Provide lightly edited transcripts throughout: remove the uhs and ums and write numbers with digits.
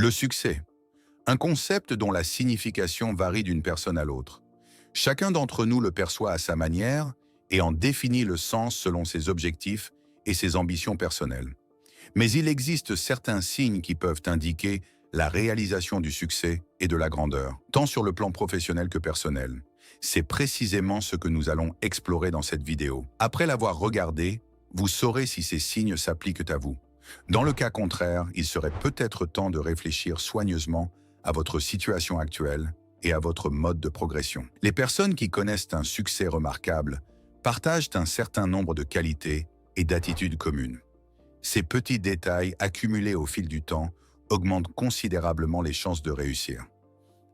Le succès, un concept dont la signification varie d'une personne à l'autre. Chacun d'entre nous le perçoit à sa manière et en définit le sens selon ses objectifs et ses ambitions personnelles. Mais il existe certains signes qui peuvent indiquer la réalisation du succès et de la grandeur, tant sur le plan professionnel que personnel. C'est précisément ce que nous allons explorer dans cette vidéo. Après l'avoir regardé, vous saurez si ces signes s'appliquent à vous. Dans le cas contraire, il serait peut-être temps de réfléchir soigneusement à votre situation actuelle et à votre mode de progression. Les personnes qui connaissent un succès remarquable partagent un certain nombre de qualités et d'attitudes communes. Ces petits détails accumulés au fil du temps augmentent considérablement les chances de réussir.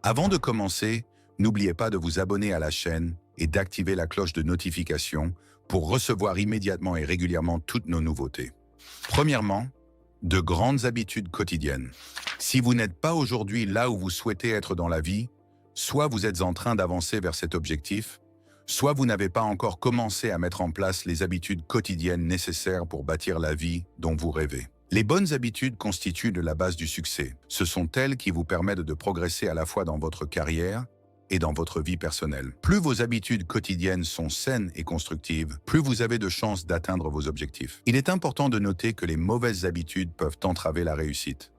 Avant de commencer, n'oubliez pas de vous abonner à la chaîne et d'activer la cloche de notification pour recevoir immédiatement et régulièrement toutes nos nouveautés. Premièrement, de grandes habitudes quotidiennes. Si vous n'êtes pas aujourd'hui là où vous souhaitez être dans la vie, soit vous êtes en train d'avancer vers cet objectif, soit vous n'avez pas encore commencé à mettre en place les habitudes quotidiennes nécessaires pour bâtir la vie dont vous rêvez. Les bonnes habitudes constituent de la base du succès. Ce sont elles qui vous permettent de progresser à la fois dans votre carrière et dans votre vie personnelle. Plus vos habitudes quotidiennes sont saines et constructives, plus vous avez de chances d'atteindre vos objectifs. Il est important de noter que les mauvaises habitudes peuvent entraver la réussite.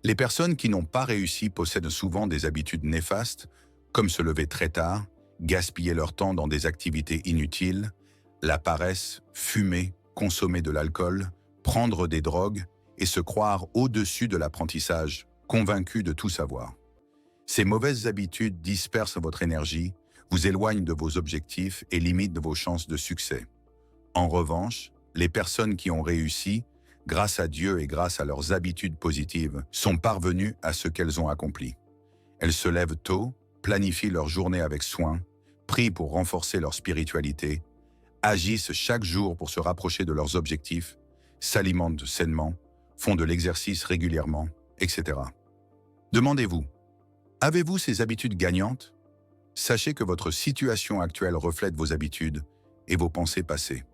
Les personnes qui n'ont pas réussi possèdent souvent des habitudes néfastes, comme se lever très tard, gaspiller leur temps dans des activités inutiles, la paresse, fumer, consommer de l'alcool, prendre des drogues et se croire au-dessus de l'apprentissage, convaincus de tout savoir. Ces mauvaises habitudes dispersent votre énergie, vous éloignent de vos objectifs et limitent vos chances de succès. En revanche, les personnes qui ont réussi, grâce à Dieu et grâce à leurs habitudes positives, sont parvenues à ce qu'elles ont accompli. Elles se lèvent tôt, planifient leur journée avec soin, prient pour renforcer leur spiritualité, agissent chaque jour pour se rapprocher de leurs objectifs, s'alimentent sainement, font de l'exercice régulièrement, etc. Demandez-vous, avez-vous ces habitudes gagnantes? Sachez que votre situation actuelle reflète vos habitudes et vos pensées passées.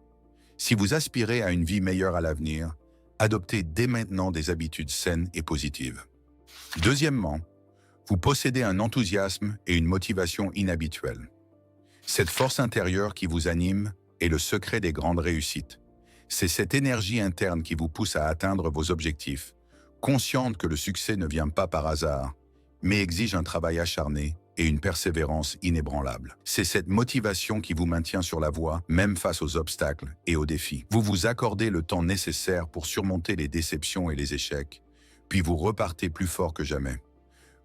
Si vous aspirez à une vie meilleure à l'avenir, adoptez dès maintenant des habitudes saines et positives. Deuxièmement, vous possédez un enthousiasme et une motivation inhabituels. Cette force intérieure qui vous anime est le secret des grandes réussites. C'est cette énergie interne qui vous pousse à atteindre vos objectifs, consciente que le succès ne vient pas par hasard, mais exige un travail acharné et une persévérance inébranlable. C'est cette motivation qui vous maintient sur la voie, même face aux obstacles et aux défis. Vous vous accordez le temps nécessaire pour surmonter les déceptions et les échecs, puis vous repartez plus fort que jamais.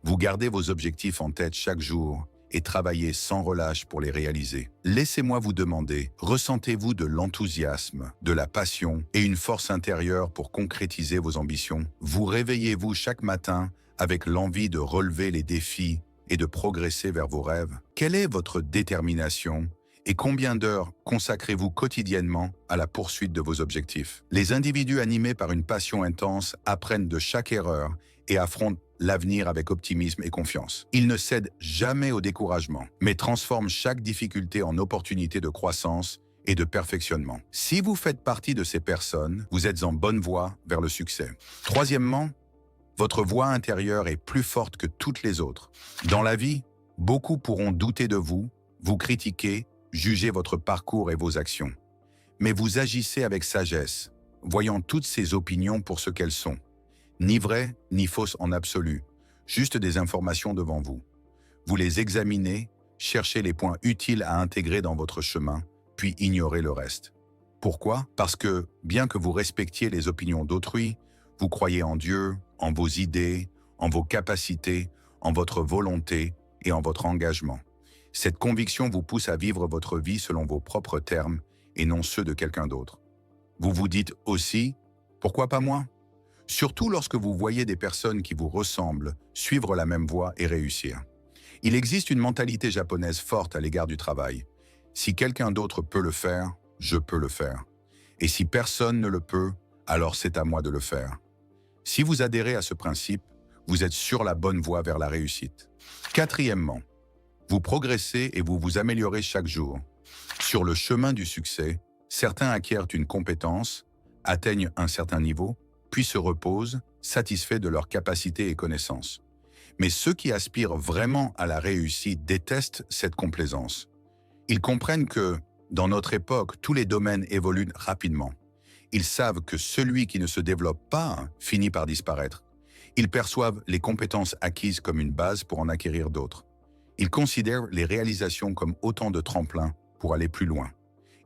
Vous gardez vos objectifs en tête chaque jour et travaillez sans relâche pour les réaliser. Laissez-moi vous demander, ressentez-vous de l'enthousiasme, de la passion et une force intérieure pour concrétiser vos ambitions? Vous réveillez-vous chaque matin avec l'envie de relever les défis et de progresser vers vos rêves? Quelle est votre détermination et combien d'heures consacrez-vous quotidiennement à la poursuite de vos objectifs? Les individus animés par une passion intense apprennent de chaque erreur et affrontent l'avenir avec optimisme et confiance. Ils ne cèdent jamais au découragement, mais transforment chaque difficulté en opportunité de croissance et de perfectionnement. Si vous faites partie de ces personnes, vous êtes en bonne voie vers le succès. Troisièmement, votre voix intérieure est plus forte que toutes les autres. Dans la vie, beaucoup pourront douter de vous, vous critiquer, juger votre parcours et vos actions. Mais vous agissez avec sagesse, voyant toutes ces opinions pour ce qu'elles sont. Ni vraies, ni fausses en absolu, juste des informations devant vous. Vous les examinez, cherchez les points utiles à intégrer dans votre chemin, puis ignorez le reste. Pourquoi? Parce que, bien que vous respectiez les opinions d'autrui, vous croyez en Dieu, en vos idées, en vos capacités, en votre volonté et en votre engagement. Cette conviction vous pousse à vivre votre vie selon vos propres termes et non ceux de quelqu'un d'autre. Vous vous dites aussi, pourquoi pas moi? Surtout lorsque vous voyez des personnes qui vous ressemblent suivre la même voie et réussir. Il existe une mentalité japonaise forte à l'égard du travail. Si quelqu'un d'autre peut le faire, je peux le faire. Et si personne ne le peut, alors c'est à moi de le faire. Si vous adhérez à ce principe, vous êtes sur la bonne voie vers la réussite. Quatrièmement, vous progressez et vous vous améliorez chaque jour. Sur le chemin du succès, certains acquièrent une compétence, atteignent un certain niveau, puis se reposent, satisfaits de leurs capacités et connaissances. Mais ceux qui aspirent vraiment à la réussite détestent cette complaisance. Ils comprennent que, dans notre époque, tous les domaines évoluent rapidement. Ils savent que celui qui ne se développe pas finit par disparaître. Ils perçoivent les compétences acquises comme une base pour en acquérir d'autres. Ils considèrent les réalisations comme autant de tremplins pour aller plus loin.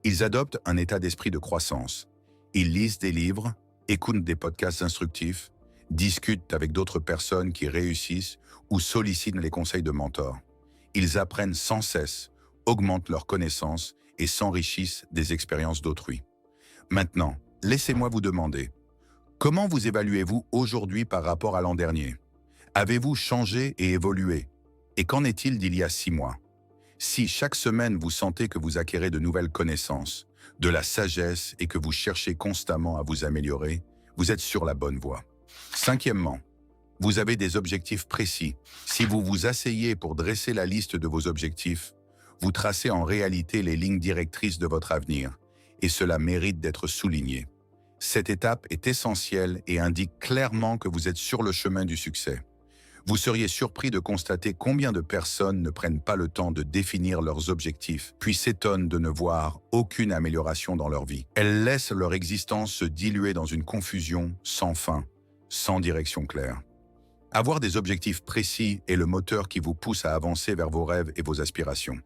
Ils adoptent un état d'esprit de croissance. Ils lisent des livres, écoutent des podcasts instructifs, discutent avec d'autres personnes qui réussissent ou sollicitent les conseils de mentors. Ils apprennent sans cesse, augmentent leurs connaissances et s'enrichissent des expériences d'autrui. Maintenant, laissez-moi vous demander, comment vous évaluez-vous aujourd'hui par rapport à l'an dernier? Avez-vous changé et évolué? Et qu'en est-il d'il y a 6 mois? Si chaque semaine vous sentez que vous acquérez de nouvelles connaissances, de la sagesse et que vous cherchez constamment à vous améliorer, vous êtes sur la bonne voie. Cinquièmement, vous avez des objectifs précis. Si vous vous asseyez pour dresser la liste de vos objectifs, vous tracez en réalité les lignes directrices de votre avenir, et cela mérite d'être souligné. Cette étape est essentielle et indique clairement que vous êtes sur le chemin du succès. Vous seriez surpris de constater combien de personnes ne prennent pas le temps de définir leurs objectifs, puis s'étonnent de ne voir aucune amélioration dans leur vie. Elles laissent leur existence se diluer dans une confusion sans fin, sans direction claire. Avoir des objectifs précis est le moteur qui vous pousse à avancer vers vos rêves et vos aspirations.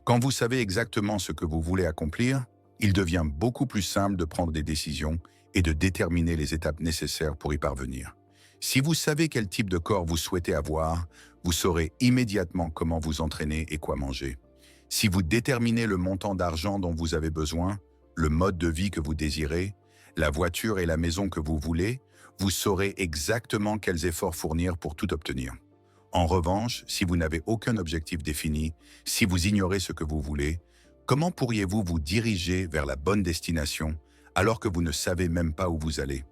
Quand vous savez exactement ce que vous voulez accomplir, il devient beaucoup plus simple de prendre des décisions et de déterminer les étapes nécessaires pour y parvenir. Si vous savez quel type de corps vous souhaitez avoir, vous saurez immédiatement comment vous entraîner et quoi manger. Si vous déterminez le montant d'argent dont vous avez besoin, le mode de vie que vous désirez, la voiture et la maison que vous voulez, vous saurez exactement quels efforts fournir pour tout obtenir. En revanche, si vous n'avez aucun objectif défini, si vous ignorez ce que vous voulez, comment pourriez-vous vous diriger vers la bonne destination alors que vous ne savez même pas où vous allez?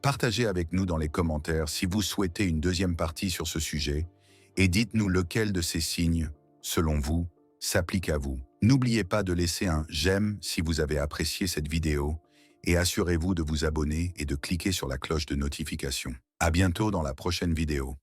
Partagez avec nous dans les commentaires si vous souhaitez une deuxième partie sur ce sujet et dites-nous lequel de ces signes, selon vous, s'applique à vous. N'oubliez pas de laisser un j'aime si vous avez apprécié cette vidéo et assurez-vous de vous abonner et de cliquer sur la cloche de notification. À bientôt dans la prochaine vidéo.